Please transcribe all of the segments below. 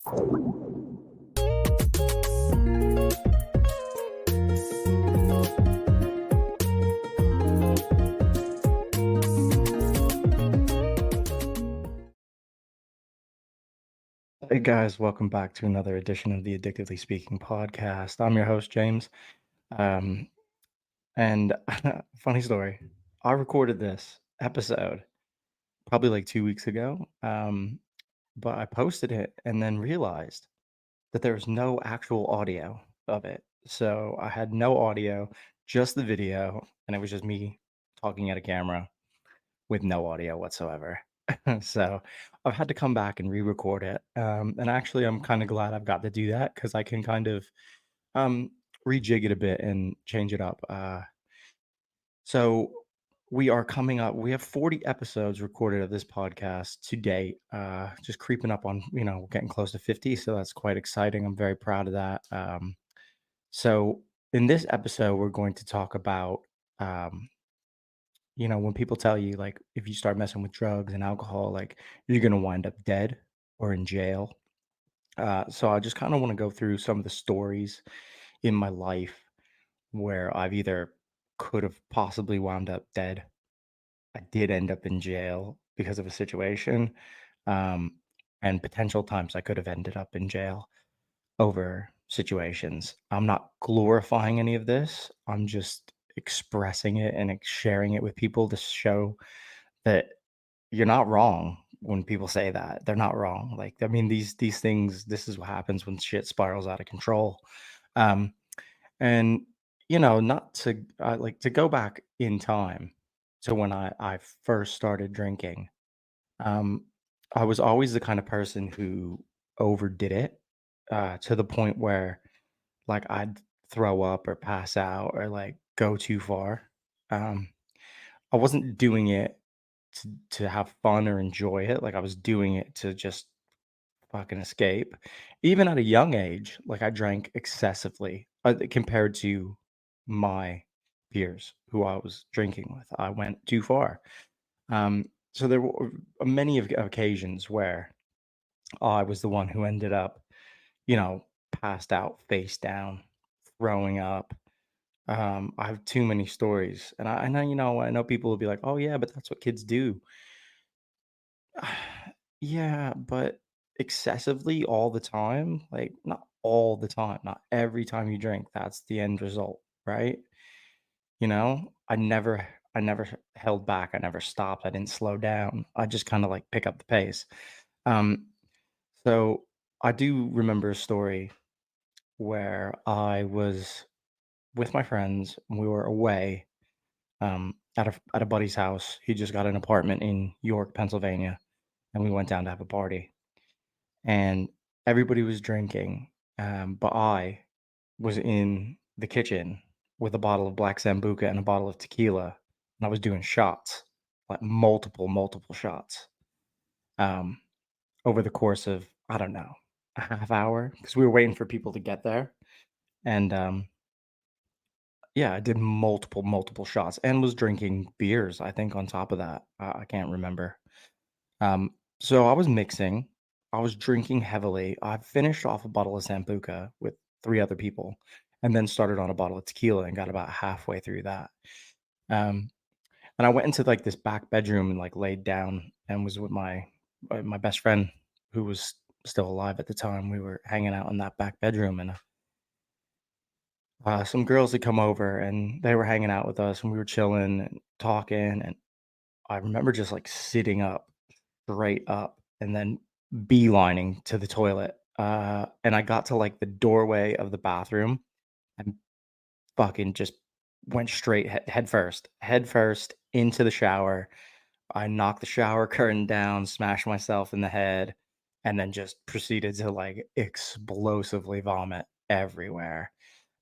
Hey guys, welcome back to another edition of the Addictively Speaking podcast. I'm your host, James. Um, and funny story, I recorded this episode probably like 2 weeks ago, but I posted it and then realized that there was no actual audio of it. So I had no audio, just the video, and it was just me talking at a camera with no audio whatsoever. So I've had to come back and re-record it. And actually, I'm kind of glad I've got to do that because I can kind of um, rejig it a bit and change it up. So we are coming up. We have 40 episodes recorded of this podcast to date. Just creeping up on, getting close to 50. So that's quite exciting. I'm very proud of that. So in this episode, we're going to talk about um, when people tell you, like, if you start messing with drugs and alcohol, like, you're going to wind up dead or in jail. So I just kind of want to go through some of the stories in my life where I've either could have possibly wound up dead. I did end up in jail because of a situation, um, and potential times I could have ended up in jail over situations. I'm not glorifying any of this. I'm just expressing it and sharing it with people to show that you're not wrong when people say that. They're not wrong. Like, I mean, these things, this is what happens when shit spirals out of control. Um, and not to like to go back in time to when I first started drinking. Um, I was always the kind of person who overdid it to the point where like I'd throw up or pass out or like go too far. Um, I wasn't doing it to have fun or enjoy it. Like I was doing it to just fucking escape. Even at a young age, like I drank excessively compared to my peers who I was drinking with. I went too far. So there were many of occasions where I was the one who ended up, passed out face down, throwing up. I have too many stories, and I know, I know people will be like, "Oh yeah, but that's what kids do." Yeah, but excessively all the time, like not all the time, not every time you drink, that's the end result, right? I never held back, I never stopped, I didn't slow down. I just kind of like pick up the pace. Um, so I do remember a story where I was with my friends, and we were away at a buddy's house. He just got an apartment in York, Pennsylvania, and we went down to have a party. And everybody was drinking, but I was in the kitchen with a bottle of Black Sambuca and a bottle of tequila, and I was doing shots, like multiple shots, um, over the course of, I don't know, a half hour because we were waiting for people to get there. And yeah, I did multiple shots and was drinking beers, I think, on top of that. I can't remember. So I was mixing, I was drinking heavily. I finished off a bottle of Sambuca with 3 other people and then started on a bottle of tequila and got about halfway through that. Um, and I went into like this back bedroom and like laid down and was with my best friend who was still alive at the time. We were hanging out in that back bedroom, and some girls had come over and they were hanging out with us and we were chilling and talking. And I remember just like sitting up straight up and then beelining to the toilet. And I got to like the doorway of the bathroom and fucking just went straight head first into the shower. I knocked the shower curtain down, smashed myself in the head, and then just proceeded to like explosively vomit everywhere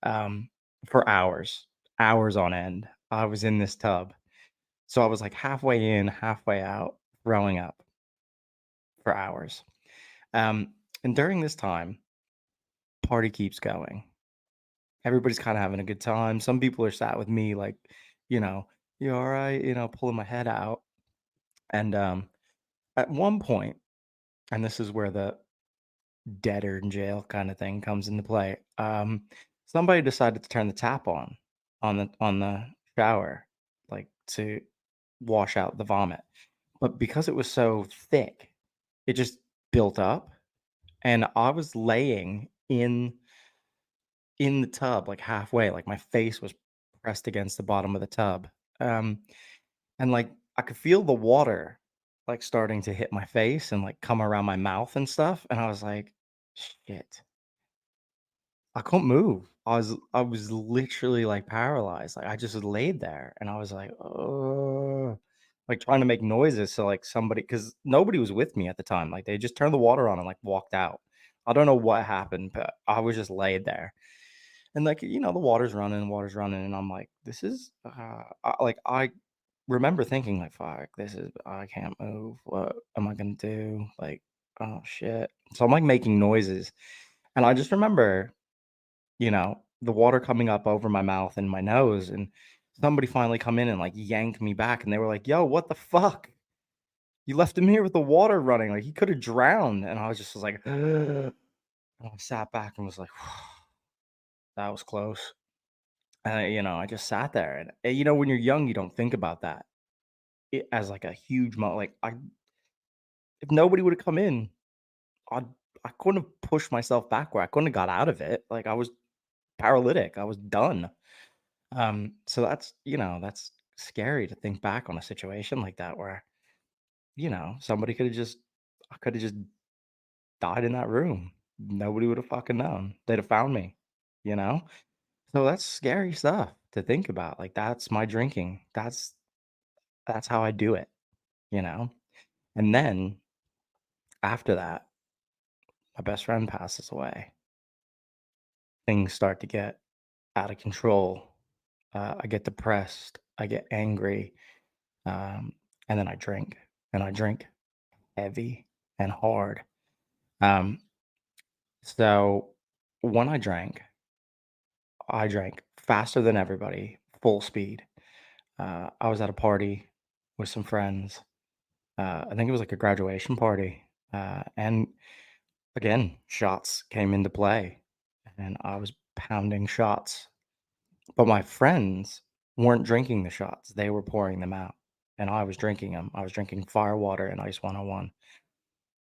um, for hours, hours on end. I was in this tub. So I was like halfway in, halfway out, throwing up for hours. Um, and during this time, party keeps going. Everybody's kind of having a good time. Some people are sat with me, like, you know, you all right, pulling my head out. And at one point, and this is where deader in jail kind of thing comes into play. Somebody decided to turn the tap on the shower, like to wash out the vomit. But because it was so thick, it just built up, and I was laying in the tub, like, halfway, like, my face was pressed against the bottom of the tub, um, and, like, I could feel the water, like, starting to hit my face and, like, come around my mouth and stuff, and I was like, "Shit." I couldn't move. I was literally, like, paralyzed, like, I just laid there, and I was like, "Oh," like, trying to make noises so, like, somebody, because nobody was with me at the time, like, they just turned the water on and, like, walked out. I don't know what happened, but I was just laid there. And, like, the water's running, and I'm like, "This is," I remember thinking, like, "Fuck, this is I can't move. What am I gonna do?" Like, "Oh, shit." So I'm, like, making noises, and I just remember, the water coming up over my mouth and my nose, and somebody finally come in and, like, yank me back, and they were like, "Yo, what the fuck? You left him here with the water running, like, he coulda drowned." And I was just like, and I sat back and was like, "That was close." I just sat there, and when you're young, you don't think about that as like a huge like, if nobody would have come in, I I couldn't have pushed myself backward. I couldn't have got out of it. Like, I was paralytic. I was done. So that's scary to think back on a situation like that where, somebody could have just I could have just died in that room. Nobody would have fucking known. They'd have found me, you know? So that's scary stuff to think about. Like, that's my drinking. That's how I do it, you know? And then after that, my best friend passes away. Things start to get out of control. I get depressed. I get angry. Um, and then I drink, and I drink heavy and hard. Um, so when I drank faster than everybody, full speed. I was at a party with some friends. I think it was like a graduation party. And again, shots came into play, and I was pounding shots, but my friends weren't drinking the shots, they were pouring them out, and I was drinking them. I was drinking fire water and ice 101,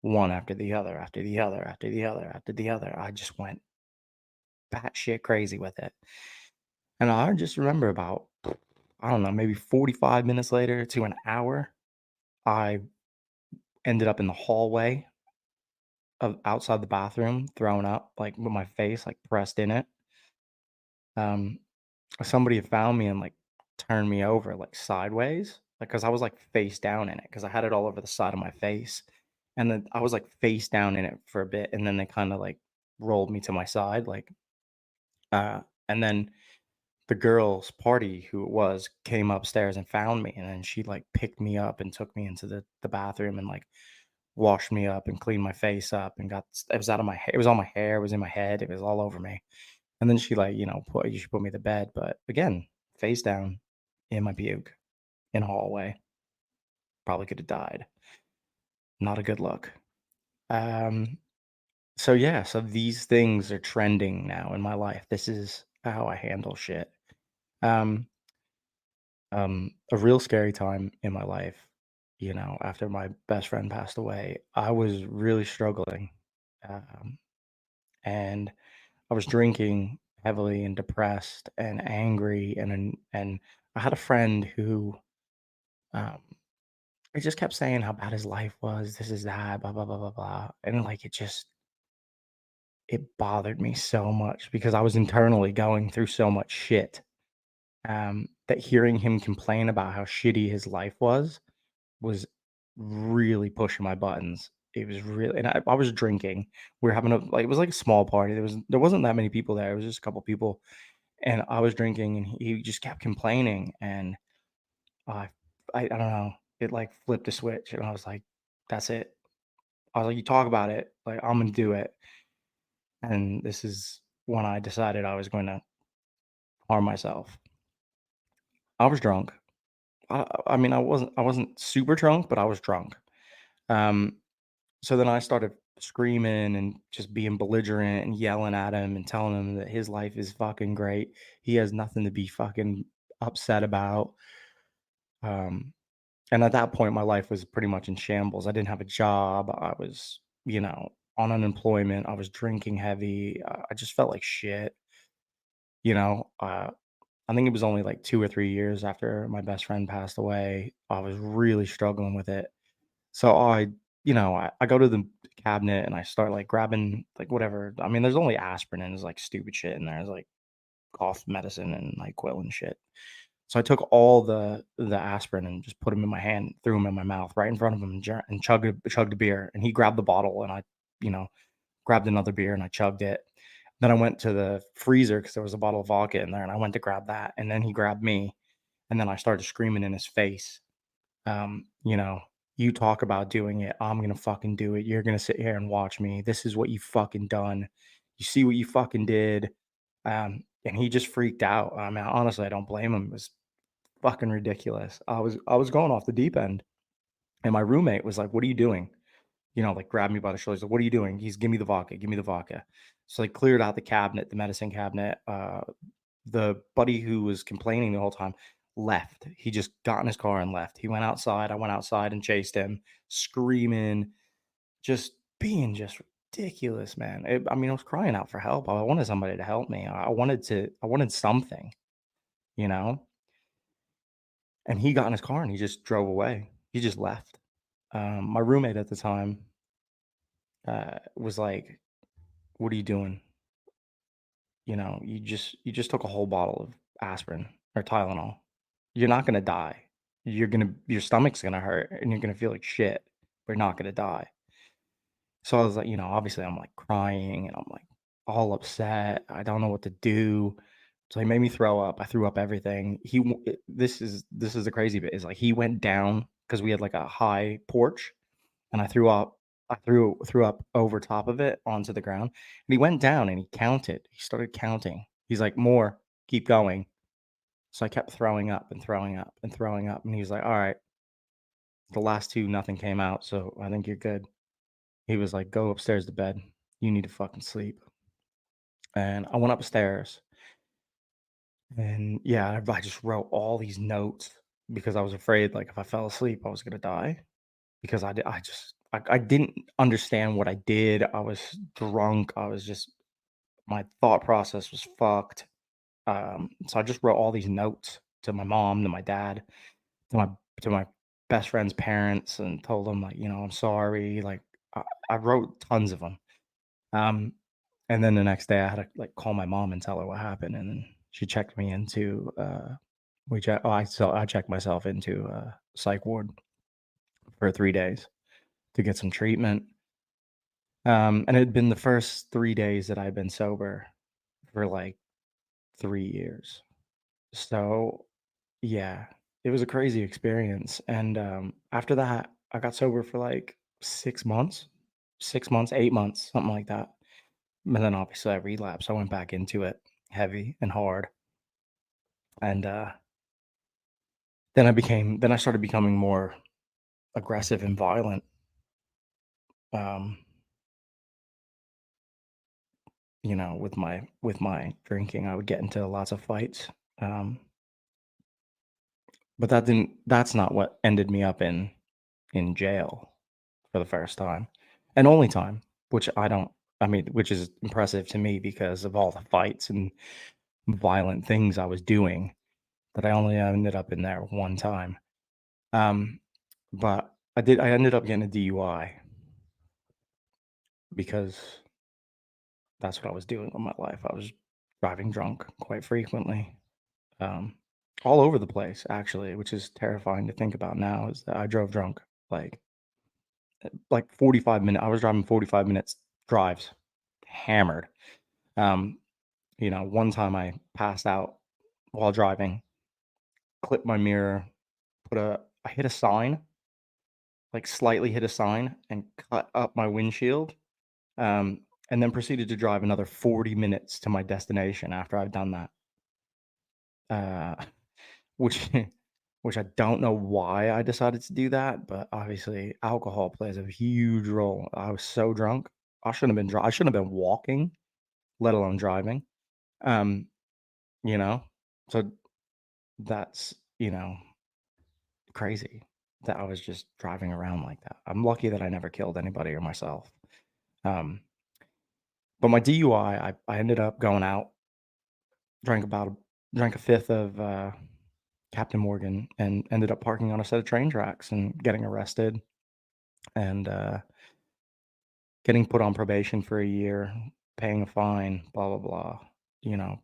one after the other, after the other, after the other, after the other. I just went batshit crazy with it, and I just remember about, I don't know, maybe 45 minutes later to an hour, I ended up in the hallway of outside the bathroom, throwing up, like, with my face, like, pressed in it. Um, Somebody had found me and, like, turned me over, like, sideways, like, cause I was, like, face down in it, cause I had it all over the side of my face, and then I was, like, face down in it for a bit, and then they kinda, like, rolled me to my side, like, uh, and then the girl's party, who it was, came upstairs and found me, and then she, like, picked me up and took me into the bathroom and, like, washed me up and cleaned my face up and it was out of my hair, it was on my hair, it was in my head, it was all over me. And then she, like, you should put me to bed, but again, face down in my puke in a hallway. Probably could have died. Not a good look. Um, so yeah, so these things are trending now in my life. This is how I handle shit. Um, a real scary time in my life, after my best friend passed away, I was really struggling. Um, and I was drinking heavily and depressed and angry, and I had a friend who, um he just kept saying how bad his life was, this is that, blah blah blah blah blah, and like it bothered me so much because I was internally going through so much shit, that hearing him complain about how shitty his life was really pushing my buttons. It was really, and I was drinking. We were having it was like a small party. There wasn't that many people there. It was just a couple people, and I was drinking, and he just kept complaining, and I I don't know, it, like, flipped a switch, and I was like, "That's it." I was like, "You talk about it, like, I'm gonna do it." And this is when I decided I was going to harm myself. I was drunk. I mean, I wasn't super drunk, but I was drunk. Um, so then I started screaming and just being belligerent and yelling at him and telling him that his life is fucking great. He has nothing to be fucking upset about. Um, and at that point, my life was pretty much in shambles. I didn't have a job. I was, on unemployment. I was drinking heavy. I just felt like shit. You know, I think it was only like 2 or 3 years after my best friend passed away. I was really struggling with it. So I go to the cabinet and I start like grabbing like whatever. I mean, there's only aspirin and there's like stupid shit in there. There's like cough medicine and NyQuil and shit. So I took all the aspirin and just put them in my hand, threw them in my mouth right in front of him, and chugged a beer. And he grabbed the bottle, and I, you know, grabbed another beer and I chugged it. Then I went to the freezer because there was a bottle of vodka in there, and I went to grab that. And then he grabbed me, and then I started screaming in his face. Um, you know, you talk about doing it, I'm gonna fucking do it. You're gonna sit here and watch me. This is what you fucking done. You see what you fucking did. And he just freaked out. I mean, honestly, I don't blame him. It was fucking ridiculous. I was going off the deep end, and my roommate was like, "What are you doing?" Like grabbed me by the shoulders. Like, "What are you doing?" He's, "Give me the vodka. Give me the vodka." So I cleared out the cabinet, the medicine cabinet. The buddy who was complaining the whole time left. He just got in his car and left. He went outside. I went outside and chased him, screaming, just being just ridiculous, man. I mean, I was crying out for help. I wanted somebody to help me. I wanted something, you know. And he got in his car and he just drove away. He just left. My roommate at the time was like, "What are you doing? You just took a whole bottle of aspirin or Tylenol. You're not gonna die. Your stomach's gonna hurt and you're gonna feel like shit, but you're not gonna die." So I was like, obviously I'm like crying and I'm like all upset. I don't know what to do. So he made me throw up. I threw up everything. This is the crazy bit is like he went down because we had like a high porch and I threw up. I threw up over top of it onto the ground. And he went down and he counted. He started counting. He's like, "More, keep going." So I kept throwing up and throwing up and throwing up. And he was like, "All right, the last two, nothing came out. So I think you're good." He was like, "Go upstairs to bed. You need to fucking sleep." And I went upstairs and yeah, I just wrote all these notes because I was afraid, like, if I fell asleep, I was gonna die because I didn't understand what I did. I was drunk. My thought process was fucked. So I just wrote all these notes to my mom, to my dad, to my best friend's parents, and told them like, "I'm sorry." Like, I wrote tons of them. Um, and then the next day, I had to like call my mom and tell her what happened, and then she checked me into I checked myself into psych ward for 3 days to get some treatment. And it had been the first 3 days that I'd been sober for like 3 years. So yeah, it was a crazy experience. And after that, I got sober for like 6 months, 6 months, 8 months, something like that. And then obviously I relapsed. I went back into it heavy and hard. And then I started becoming more aggressive and violent. Um, with my drinking, I would get into lots of fights. Um, but that's not what ended me up in jail for the first time and only time, which which is impressive to me because of all the fights and violent things I was doing that I only ended up in there one time. Um, but I ended up getting a DUI because that's what I was doing with my life. I was driving drunk quite frequently, um, all over the place, actually, which is terrifying to think about now. Is that I drove drunk like 45 minutes. I was driving 45 minutes drives, hammered. Um, one time I passed out while driving, clipped my mirror, I hit a sign, like slightly hit a sign, and cut up my windshield. And then proceeded to drive another 40 minutes to my destination after I've done that. Uh, which which I don't know why I decided to do that, but obviously alcohol plays a huge role. I was so drunk. I shouldn't have been walking, let alone driving. Um, you know? So that's, crazy that I was just driving around like that. I'm lucky that I never killed anybody or myself. Um, but my DUI, I ended up going out, drank about a drank a fifth of Captain Morgan, and ended up parking on a set of train tracks and getting arrested and getting put on probation for a year, paying a fine, blah blah blah. You know,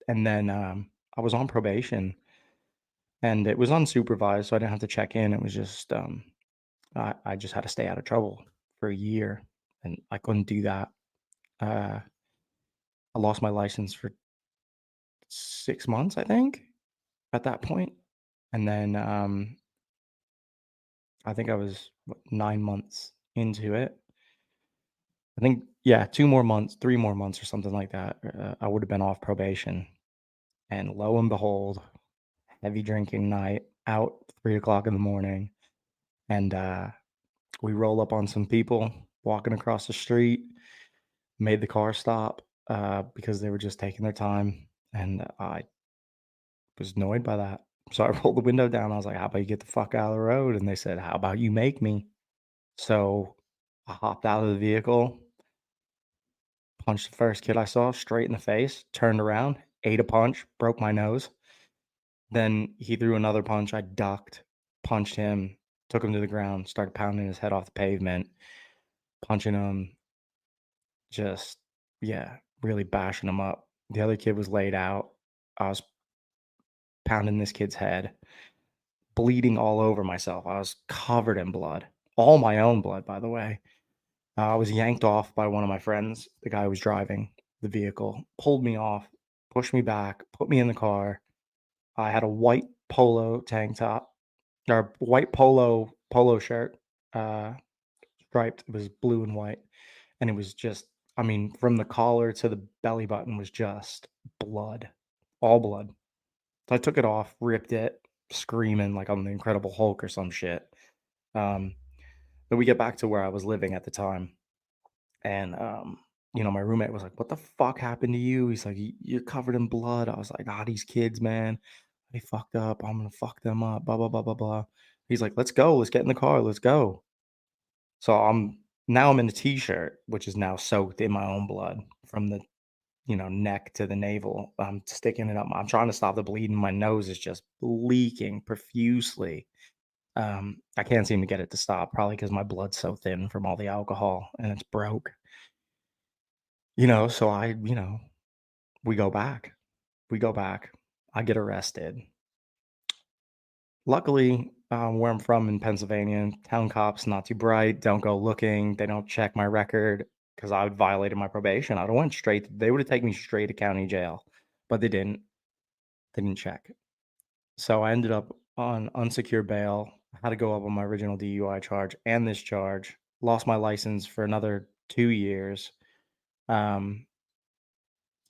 and then I was on probation and it was unsupervised, so I didn't have to check in. It was just I just had to stay out of trouble for a year, and I couldn't do that. Uh, I lost my license for 6 months, I think, at that point, and then I think I was 9 months into it. I think yeah, 2 more months, 3 more months, or something like that. I would have been off probation, and lo and behold, heavy drinking night out 3 o'clock in the morning, and we roll up on some people walking across the street, made the car stop because they were just taking their time, and I was annoyed by that. So I rolled the window down. I was like, "How about you get the fuck out of the road?" And they said, "How about you make me?" So I hopped out of the vehicle, punched the first kid I saw straight in the face, turned around, ate a punch, broke my nose. Then he threw another punch. I ducked, punched him, took him to the ground, started pounding his head off the pavement, punching him, just, yeah, really bashing him up. The other kid was laid out. I was pounding this kid's head, bleeding all over myself. I was covered in blood, all my own blood, by the way. I was yanked off by one of my friends, the guy who was driving the vehicle, pulled me off, pushed me back, put me in the car. I had a white polo tank top or white polo shirt, uh, striped. It was blue and white, and it was just, I mean, from the collar to the belly button was just blood, all blood. So I took it off, ripped it, screaming like I'm the Incredible Hulk or some shit. Um, then we get back to where I was living at the time, and my roommate was like, "What the fuck happened to you?" He's like, "You're covered in blood." I was like, "Ah, these kids, man, they fucked up. I'm gonna fuck them up." Blah blah blah blah blah. He's like, "Let's go. Let's get in the car. Let's go." So I'm in a t-shirt, which is now soaked in my own blood from the neck to the navel. I'm sticking it up. I'm trying to stop the bleeding. My nose is just leaking profusely. I can't seem to get it to stop, probably because my blood's so thin from all the alcohol and it's broke. So we go back. We go back. I get arrested. Luckily, where I'm from in Pennsylvania, town cops not too bright. Don't go looking. They don't check my record because I would violated my probation. I'd have went straight. They would have taken me straight to county jail, but they didn't. They didn't check. So I ended up on unsecured bail. I had to go up on my original DUI charge and this charge. Lost my license for another 2 years. Um,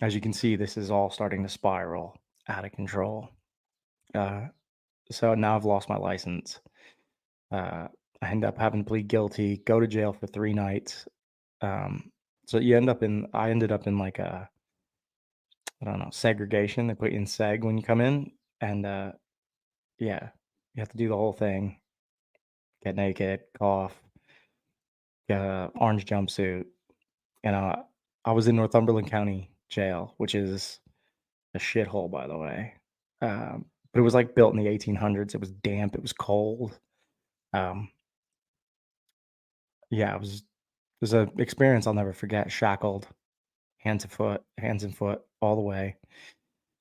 as you can see, this is all starting to spiral out of control. Uh, so now I've lost my license. Uh, I end up having to plead guilty, go to jail for 3 nights. So I ended up in like I don't know, segregation. They put you in seg when you come in, and yeah, you have to do the whole thing. Get naked, cough, get a orange jumpsuit. You know, I was in Northumberland County Jail, which is a shithole, by the way. But it was like built in the 1800s. It was damp. It was cold. Um, yeah, it was an experience I'll never forget. Shackled, hands and foot, all the way.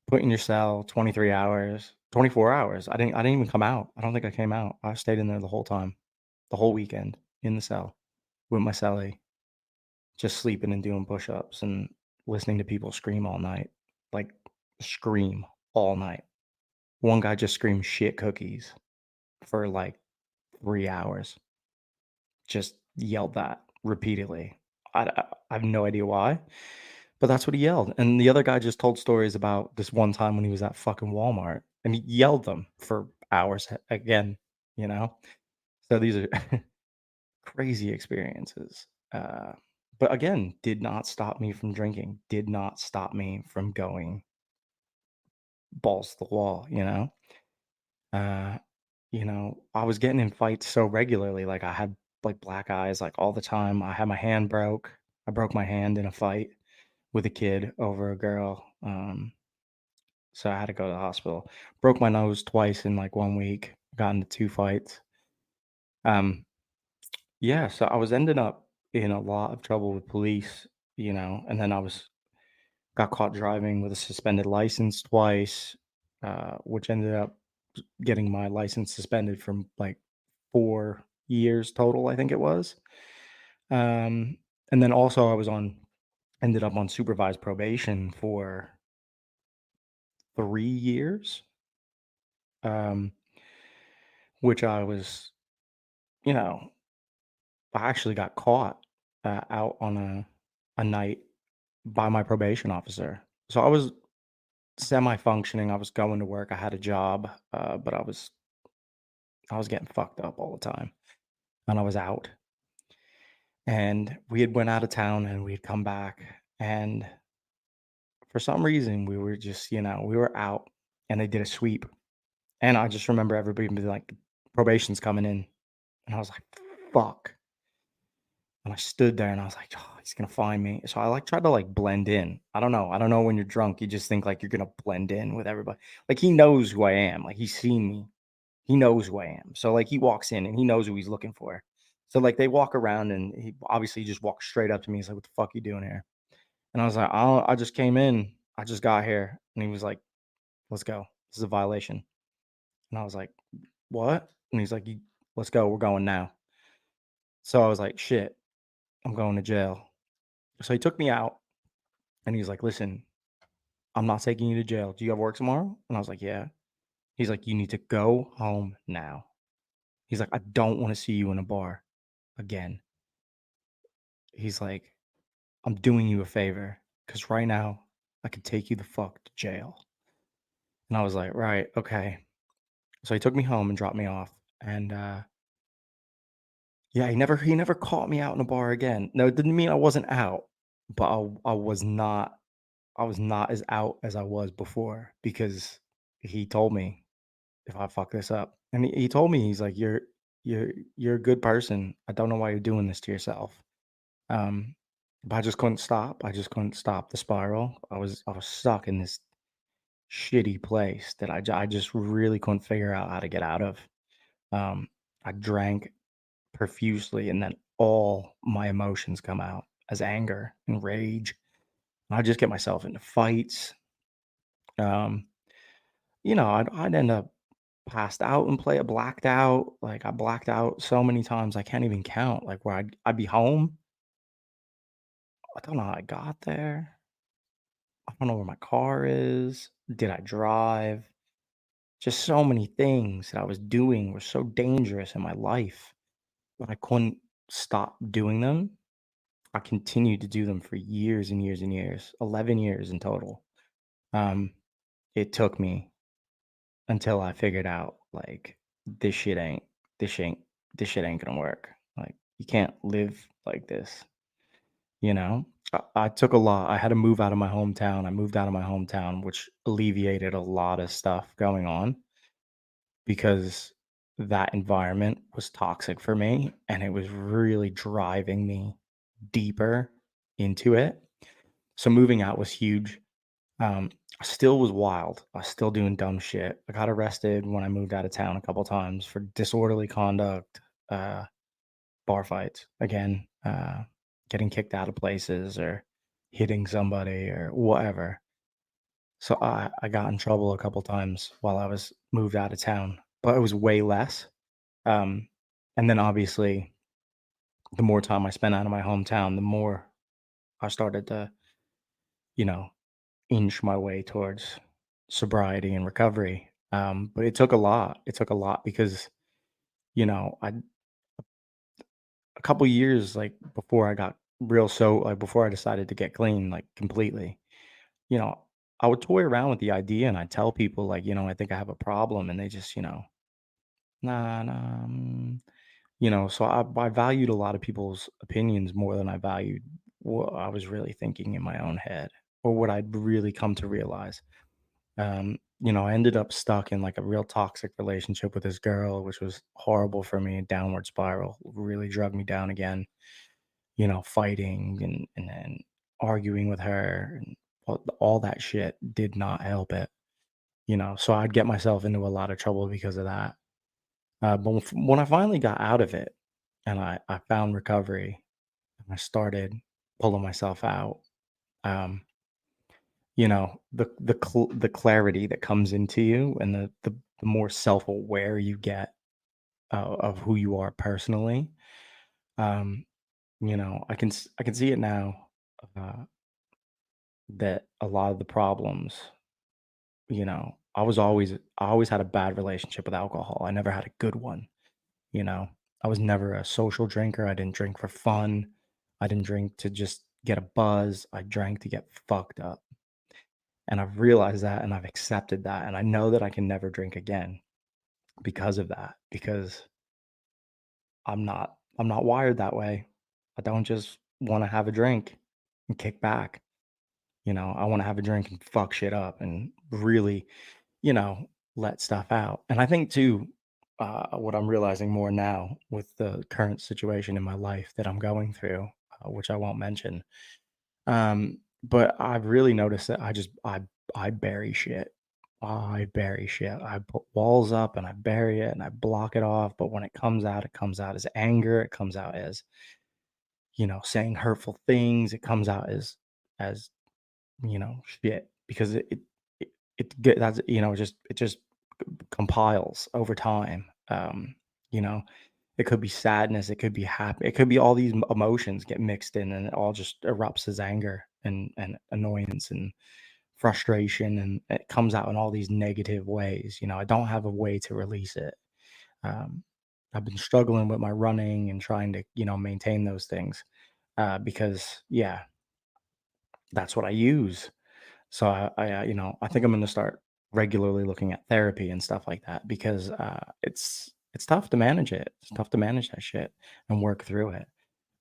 Put in your cell, 23 hours, 24 hours. I didn't even come out. I don't think I came out. I stayed in there the whole time, the whole weekend in the cell with my cellie, just sleeping and doing push-ups and listening to people scream all night. Like scream all night. One guy just screamed shit cookies for like 3 hours. Just yelled that repeatedly. I have no idea why, but that's what he yelled. And the other guy just told stories about this one time when he was at fucking Walmart and he yelled them for hours again, you know? So these are crazy experiences. But again, did not stop me from drinking, did not stop me from going balls to the wall, you know? Uh, I was getting in fights so regularly, like I had like black eyes like all the time. I had my hand broke. I broke my hand in a fight with a kid over a girl. So I had to go to the hospital. Broke my nose twice in like 1 week. Got into two fights. Um, yeah, so I was ending up in a lot of trouble with police, and then I was got caught driving with a suspended license twice, which ended up getting my license suspended from like 4 years total, I think it was. Um, and then also I was on ended up on supervised probation for 3 years, um, which I was, you know, I actually got caught out on a night by my probation officer. So I was semi functioning. I was going to work. I had a job, but I was getting fucked up all the time, and I was out. And we had went out of town, and we had come back, and for some reason we were just, we were out, and they did a sweep, and I just remember everybody being like, "Probation's coming in," and I was like, "Fuck." And I stood there and I was like, "Oh, he's gonna find me." So I like tried to like blend in. I don't know. I don't know when you're drunk, you just think like you're gonna blend in with everybody. Like he knows who I am. Like he's seen me. He knows who I am. So like he walks in and he knows who he's looking for. So like they walk around and he obviously just walks straight up to me. He's like, "What the fuck you doing here?" And I was like, I just came in. I just got here." And he was like, "Let's go. This is a violation." And I was like, "What?" And he's like, "Let's go. We're going now." So I was like, "Shit, I'm going to jail." So he took me out and he's like, "Listen, I'm not taking you to jail. Do you have work tomorrow?" And I was like, "Yeah." He's like, "You need to go home now." He's like, "I don't want to see you in a bar again." He's like, "I'm doing you a favor because right now I could take you the fuck to jail." And I was like, "Right, okay." So he took me home and dropped me off. And yeah, he never caught me out in a bar again. No, it didn't mean I wasn't out, but I was not as out as I was before because he told me if I fuck this up. And he told me, he's like, you're a good person. I don't know why you're doing this to yourself." Um, but I just couldn't stop. I just couldn't stop the spiral. I was stuck in this shitty place that I just really couldn't figure out how to get out of. Um, I drank profusely, and then all my emotions come out as anger and rage. And I just get myself into fights. Um, I'd end up passed out and blacked out. Like I blacked out so many times I can't even count. Like where I'd be home. I don't know how I got there. I don't know where my car is. Did I drive? Just so many things that I was doing were so dangerous in my life, but I couldn't stop doing them. I continued to do them for years and years and years, 11 years in total. Um, it took me until I figured out like this shit ain't this ain't this shit ain't gonna work. Like you can't live like this, you know? I took a lot. I had to move out of my hometown. I moved out of my hometown, which alleviated a lot of stuff going on because that environment was toxic for me and it was really driving me deeper into it. So moving out was huge. I still was wild. I was still doing dumb shit. I got arrested when I moved out of town a couple times for disorderly conduct, uh, bar fights, again, getting kicked out of places or hitting somebody or whatever. So I got in trouble a couple times while I was moved out of town, but it was way less. Um, and then obviously, the more time I spent out of my hometown, the more I started to, you know, inch my way towards sobriety and recovery. But it took a lot. It took a lot because, I a couple years like before I got like before I decided to get clean like completely, you know, I would toy around with the idea and I'd tell people like, "I think I have a problem," and they just, Nah, nah. So I valued a lot of people's opinions more than I valued what I was really thinking in my own head or what I'd really come to realize. I ended up stuck in like a real toxic relationship with this girl, which was horrible for me, a downward spiral, really drug me down again, fighting and then arguing with her and all that shit did not help it, so I'd get myself into a lot of trouble because of that. But when I finally got out of it and I found recovery and I started pulling myself out, um, the clarity that comes into you and the more self-aware you get of who you are personally, um, I can see it now, uh, that a lot of the problems, I always had a bad relationship with alcohol. I never had a good one. You know, I was never a social drinker. I didn't drink for fun. I didn't drink to just get a buzz. I drank to get fucked up. And I've realized that and I've accepted that. And I know that I can never drink again because of that, because I'm not wired that way. I don't just want to have a drink and kick back. I want to have a drink and fuck shit up and really, you know, let stuff out. And I think too, what I'm realizing more now with the current situation in my life that I'm going through, which I won't mention, but I've really noticed that I bury shit. I bury shit. I put walls up and I bury it and I block it off. But when it comes out as anger. It comes out as saying hurtful things. It comes out as shit because that's it just compiles over time. You know, it could be sadness, it could be happy, it could be all these emotions get mixed in, and it all just erupts as anger and annoyance and frustration, and it comes out in all these negative ways. I don't have a way to release it. Um, I've been struggling with my running and trying to maintain those things because yeah, that's what I use. So I think I'm gonna start regularly looking at therapy and stuff like that because it's tough to manage it. It's tough to manage that shit and work through it.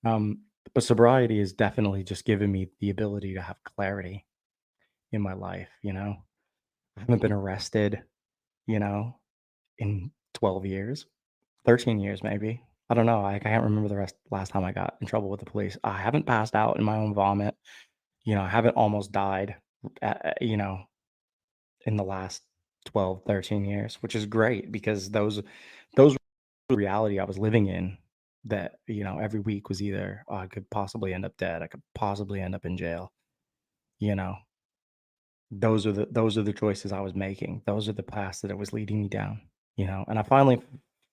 Um, but sobriety has definitely just given me the ability to have clarity in my life. I haven't been arrested, you know, in 12 years, 13 years maybe. I don't know. I can't remember the last time I got in trouble with the police. I haven't passed out in my own vomit. I haven't almost died. You know, in the last 12, 13 years, which is great because those were the reality I was living in that, every week was either, "Oh, I could possibly end up dead. I could possibly end up in jail." You know, those are the choices I was making. Those are the paths that it was leading me down, and I finally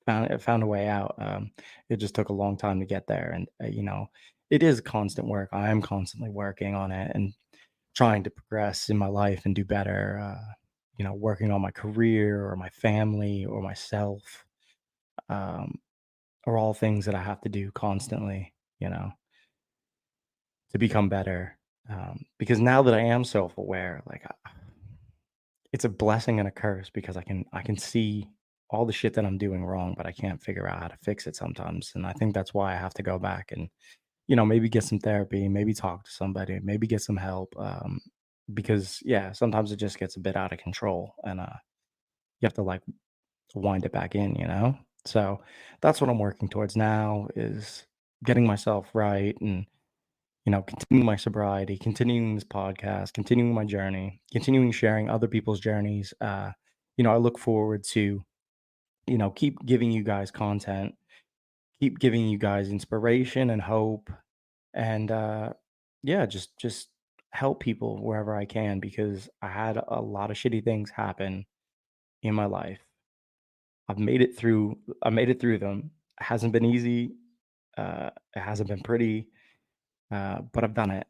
found a way out. It just took a long time to get there. And, it is constant work. I am constantly working on it and trying to progress in my life and do better, working on my career or my family or myself, um, are all things that I have to do constantly, to become better. Because now that I am self-aware, like it's a blessing and a curse because I can see all the shit that I'm doing wrong, but I can't figure out how to fix it sometimes. And I think that's why I have to go back and maybe get some therapy, maybe talk to somebody, maybe get some help. Because yeah, sometimes it just gets a bit out of control, and you have to like wind it back in, So that's what I'm working towards now is getting myself right and continuing my sobriety, continuing this podcast, continuing my journey, continuing sharing other people's journeys. I look forward to keep giving you guys content, keep giving you guys inspiration and hope, and yeah, just help people wherever I can because I had a lot of shitty things happen in my life. I made it through them. It hasn't been easy. It hasn't been pretty, but I've done it.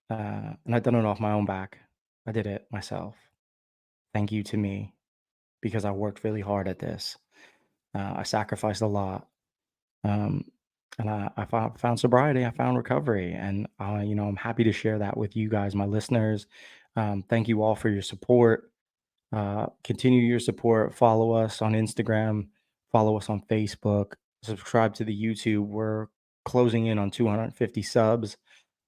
And I've done it off my own back. I did it myself. Thank you to me because I worked really hard at this. I sacrificed a lot. Um, and found sobriety, I found recovery, and I'm happy to share that with you guys, my listeners. Thank you all for your support. Continue your support. Follow us on Instagram. Follow us on Facebook. Subscribe to the YouTube. We're closing in on 250 subs.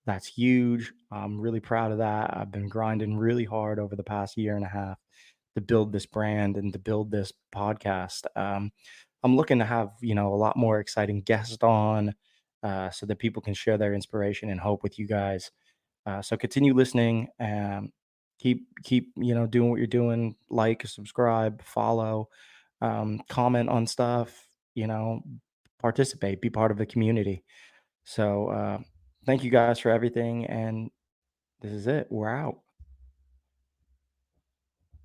That's huge. I'm really proud of that. I've been grinding really hard over the past year and a half to build this brand and to build this podcast. I'm looking to have, a lot more exciting guests on, so that people can share their inspiration and hope with you guys. So continue listening and keep doing what you're doing. Like, subscribe, follow, comment on stuff. Participate, be part of the community. So thank you guys for everything, and this is it. We're out.